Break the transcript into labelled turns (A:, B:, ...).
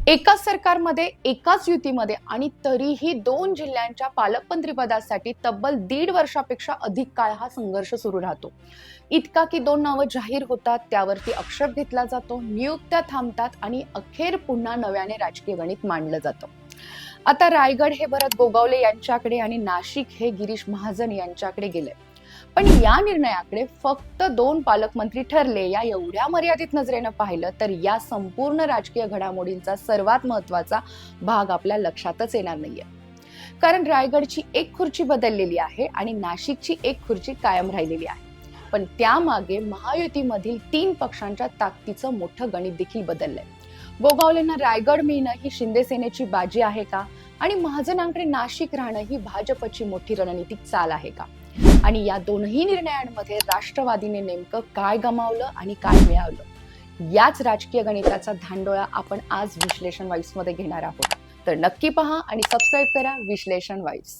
A: एकाच सरकारमध्ये एकाच युतीमध्ये आणि तरीही दोन जिल्ह्यांच्या पालकमंत्रीपदासाठी तब्बल 1.5 वर्षापेक्षा अधिक काळ हा संघर्ष सुरू राहतो. इतका की दोन नावं जाहीर होतात, त्यावरती आक्षेप घेतला जातो, नियुक्त्या थांबतात आणि अखेर पुन्हा नव्याने राजकीय गणित मांडलं जातं. आता रायगड हे भरत गोगावले यांच्याकडे आणि नाशिक हे गिरीश महाजन यांच्याकडे गेले. पण या निर्णयाकडे फक्त दोन पालकमंत्री ठरले या एवढ्या मर्यादित नजरेनं पाहिलं तर या संपूर्ण राजकीय घडामोडींचा सर्वात महत्वाचा भाग आपल्या लक्षातच येणार नाहीये. कारण रायगडची एक खुर्ची बदललेली आहे आणि नाशिकची एक खुर्ची कायम राहिलेली आहे. पण त्यामागे महायुतीमधील 3 पक्षांच्या ताकदीचं मोठं गणित देखील बदललंय. गोगावलेंना रायगड मिळणं ही शिंदे सेनेची बाजी आहे का, आणि महाजनांकडे नाशिक राहणं ही भाजपची मोठी रणनीतिक चाल आहे का? आणि या दोनही निर्णयांमध्ये राष्ट्रवादीने नेमकं काय गमावलं आणि काय मिळवलं, याच राजकीय गणिताचा धांडोळा आपण आज विश्लेषण वाईब्स मध्ये घेणार आहोत. तर नक्की पहा आणि सबस्क्राईब करा विश्लेषण वाईब्स.